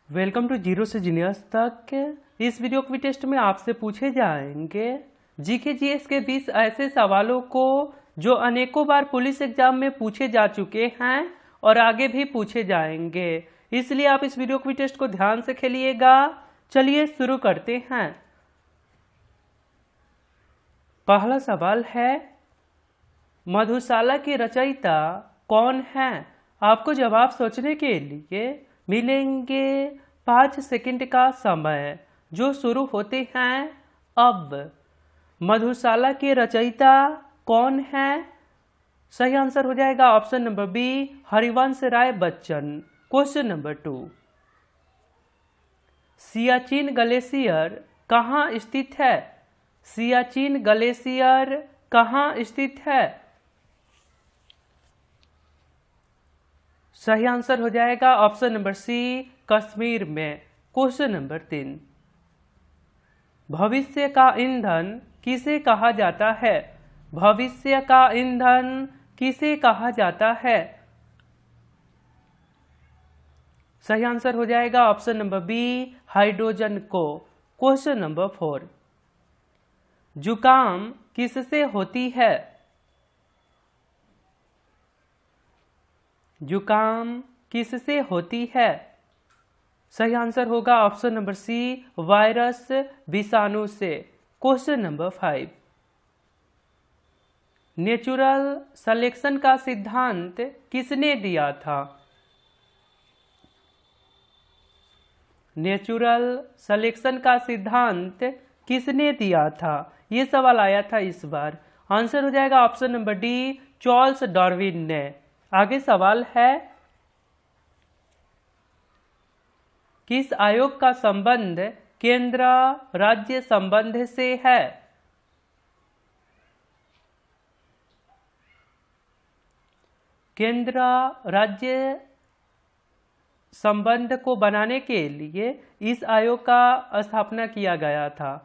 Welcome to zero से genius तक। इस वीडियो क्विज टेस्ट में आपसे पूछे जाएंगे जीके जीएस के 20 ऐसे सवालों को जो अनेकों बार पुलिस एग्जाम में पूछे जा चुके हैं और आगे भी पूछे जाएंगे, इसलिए आप इस वीडियो क्विज टेस्ट को ध्यान से खेलिएगा। चलिए शुरू करते हैं। पहला सवाल है, मधुशाला के रचयिता कौन हैं? आपको जवाब सोचने के लिए मिलेंगे 5 सेकंड का समय जो शुरू होते हैं अब। मधुशाला के रचयिता कौन हैं? सही आंसर हो जाएगा option number B, Harivansh Rai Bachchan. Question number 2, Siachen glacier कहाँ स्थित है? सियाचिन ग्लेशियर कहाँ स्थित है? सही आंसर हो जाएगा ऑप्शन नंबर सी, कश्मीर में। क्वेश्चन नंबर 3, भविष्य का ईंधन किसे कहा जाता है? भविष्य का ईंधन किसे कहा जाता है? सही आंसर हो जाएगा ऑप्शन नंबर बी, हाइड्रोजन को। क्वेश्चन नंबर 4, जुकाम किससे होती है? जुकाम किससे होती है? सही आंसर होगा ऑप्शन नंबर सी, वायरस विषाणु से। क्वेश्चन नंबर 5, नेचुरल सिलेक्शन का सिद्धांत किसने दिया था? नेचुरल सिलेक्शन का सिद्धांत किसने दिया था? ये सवाल आया था इस बार। आंसर हो जाएगा option number D, Charles Darwin ने। आगे सवाल है, किस आयोग का संबंध केंद्र राज्य संबंध से है? केंद्र राज्य संबंध को बनाने के लिए इस आयोग का स्थापना किया गया था।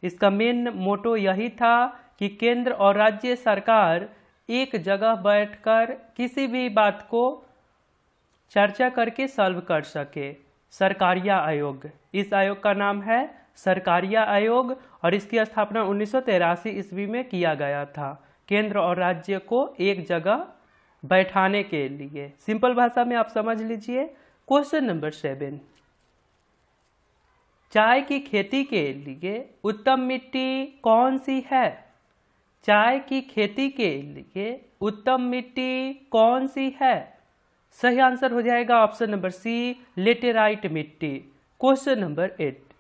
इसका मेन मोटो यही था कि केंद्र और राज्य सरकार एक जगह बैठकर किसी भी बात को चर्चा करके सॉल्व कर सके। सरकारिया आयोग, इस आयोग का नाम है सरकारिया आयोग और इसकी स्थापना 1983 ईस्वी में किया गया था, केंद्र और राज्य को एक जगह बैठाने के लिए। सिंपल भाषा में आप समझ लीजिए। क्वेश्चन नंबर 7, चाय की खेती के लिए उत्तम मिट्टी कौन सी है? चाय की खेती के लिए उत्तम मिट्टी कौन सी है? सही आंसर हो जाएगा ऑप्शन नंबर सी, लेटेराइट मिट्टी। क्वेश्चन नंबर 8,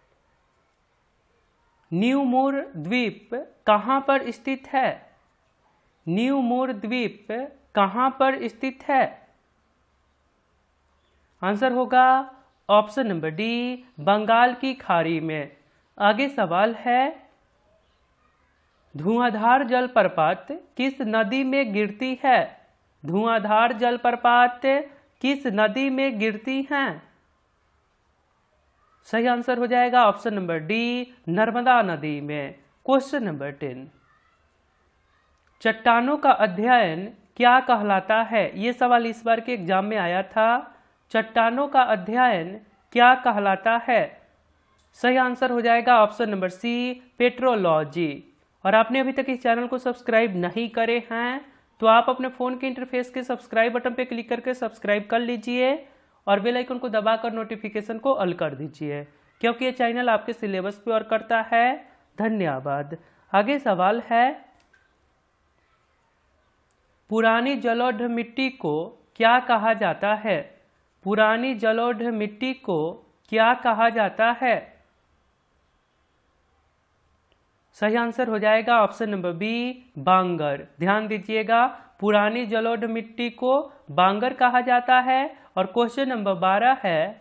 न्यू मूर द्वीप कहाँ पर स्थित है? न्यू मूर द्वीप कहाँ पर स्थित है? आंसर होगा ऑप्शन नंबर डी, बंगाल की खाड़ी में। आगे सवाल है, धुआंधार जलप्रपात किस नदी में गिरती है? धुआंधार जलप्रपात किस नदी में गिरती हैं? सही आंसर हो जाएगा ऑप्शन नंबर डी, नर्मदा नदी में। क्वेश्चन नंबर 10, चट्टानों का अध्ययन क्या कहलाता है? ये सवाल इस बार के एग्जाम में आया था। चट्टानों का अध्ययन क्या कहलाता है? सही आंसर हो जाएगा ऑप्शन नंबर सी, पेट्रोलॉजी। और आपने अभी तक इस चैनल को सब्सक्राइब नहीं करे हैं तो आप अपने फ़ोन के इंटरफेस के सब्सक्राइब बटन पर क्लिक करके सब्सक्राइब कर लीजिए और बेल आइकन को दबाकर नोटिफिकेशन को ऑल कर दीजिए, क्योंकि ये चैनल आपके सिलेबस पे वर्क करता है। धन्यवाद। आगे सवाल है, पुरानी जलोढ़ मिट्टी को क्या कहा जाता है? पुरानी जलोढ़ मिट्टी को क्या कहा जाता है? सही आंसर हो जाएगा ऑप्शन नंबर बी, बांगर। ध्यान दीजिएगा, पुरानी जलोढ़ मिट्टी को बांगर कहा जाता है। और क्वेश्चन नंबर 12 है,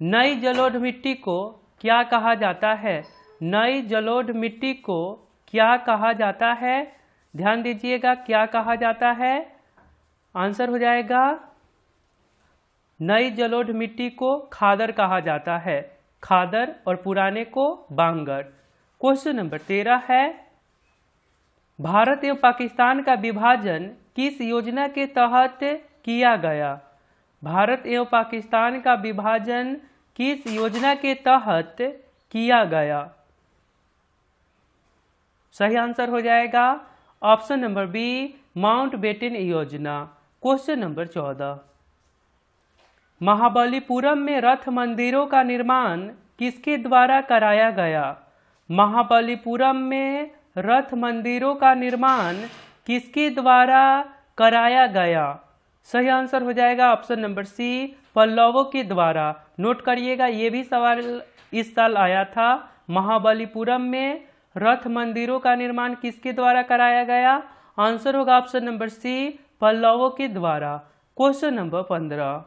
नई जलोढ़ मिट्टी को क्या कहा जाता है? नई जलोढ़ मिट्टी को क्या कहा जाता है? ध्यान दीजिएगा, क्या कहा जाता है? आंसर हो जाएगा, नई जलोढ़ मिट्टी को खादर कहा जाता है। खादर और पुराने को बांगर। क्वेश्चन नंबर 13 है, भारत एवं पाकिस्तान का विभाजन किस योजना के तहत किया गया? भारत एवं पाकिस्तान का विभाजन किस योजना के तहत किया गया? सही आंसर हो जाएगा ऑप्शन नंबर बी, माउंटबेटन योजना। क्वेश्चन नंबर 14, महाबलीपुरम में रथ मंदिरों का निर्माण किसके द्वारा कराया गया? महाबलीपुरम में रथ मंदिरों का निर्माण किसके द्वारा कराया गया? सही आंसर हो जाएगा ऑप्शन नंबर सी, पल्लवों के द्वारा। नोट करिएगा, ये भी सवाल इस साल आया था। महाबलीपुरम में रथ मंदिरों का निर्माण किसके द्वारा कराया गया? आंसर होगा ऑप्शन नंबर सी, पल्लवों के द्वारा। क्वेश्चन नंबर 15,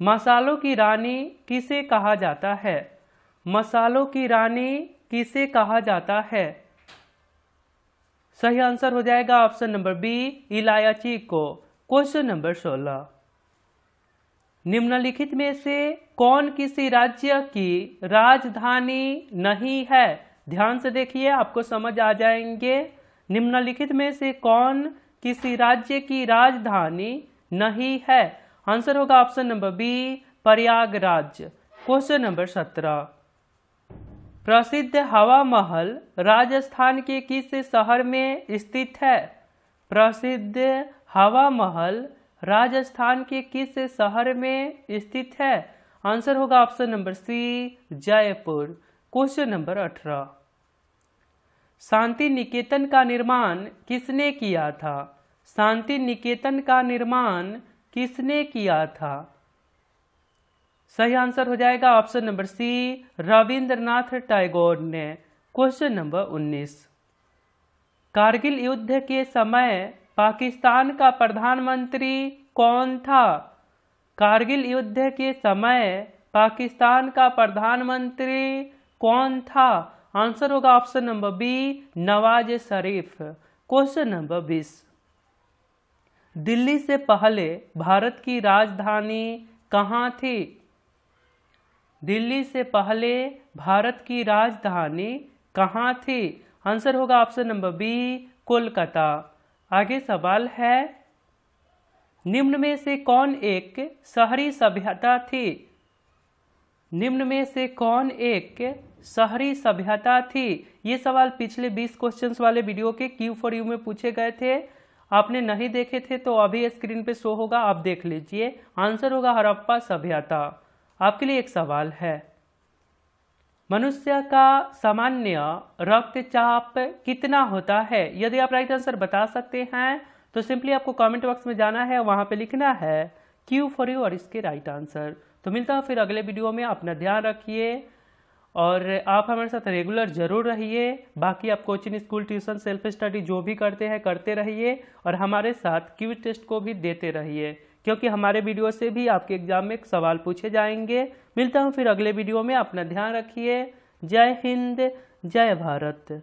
मसालों की रानी किसे कहा जाता है? मसालों की रानी किसे कहा जाता है? सही आंसर हो जाएगा ऑप्शन नंबर बी, इलायची को। क्वेश्चन नंबर 16, निम्नलिखित में से कौन किसी राज्य की राजधानी नहीं है? ध्यान से देखिए, आपको समझ आ जाएंगे। निम्नलिखित में से कौन किसी राज्य की राजधानी नहीं है? आंसर होगा option number B, Prayagraj. Question number 17, प्रसिद्ध हवा महल राजस्थान के किस शहर में स्थित है? प्रसिद्ध हवा महल राजस्थान के किस शहर में स्थित है? आंसर होगा option number C, Jaipur. Question number 18, Shantiniketan का निर्माण किसने किया था? शांति निकेतन का निर्माण किसने किया था? सही आंसर हो जाएगा option number C, Rabindranath Tagore ने। क्वेश्चन नंबर 19, कारगिल युद्ध के समय पाकिस्तान का प्रधानमंत्री कौन था? कारगिल युद्ध के समय पाकिस्तान का प्रधानमंत्री कौन था? आंसर होगा option number B, Nawaz Sharif. Question number 20, Delhi से पहले भारत की राजधानी कहाँ थी? दिल्ली से पहले भारत की राजधानी कहाँ थी? आंसर होगा ऑप्शन नंबर बी, कोलकाता। आगे सवाल है, निम्न में से कौन एक शहरी सभ्यता थी? निम्न में से कौन एक शहरी सभ्यता थी? ये सवाल पिछले 20 क्वेश्चंस वाले वीडियो के Q4U में पूछे गए थे। आपने नहीं देखे थे तो अभी स्क्रीन पे शो होगा, आप देख लीजिए। आंसर होगा हड़प्पा सभ्यता। आपके लिए एक सवाल है, मनुष्य का सामान्य रक्तचाप कितना होता है? यदि आप राइट आंसर बता सकते हैं तो सिंपली आपको कमेंट बॉक्स में जाना है, वहां पे लिखना है Q4U और इसके राइट आंसर। तो मिलता है फिर अगले वीडियो में। अपना ध्यान रखिए और आप हमारे साथ रेगुलर जरूर रहिए। बाकी आप coaching, school, tuition, self study जो भी करते हैं करते रहिए और हमारे साथ क्विज टेस्ट को भी देते रहिए, क्योंकि हमारे वीडियो से भी आपके एग्जाम में सवाल पूछे जाएंगे। मिलता हूँ फिर अगले वीडियो में। अपना ध्यान रखिए। जय हिंद, जय भारत।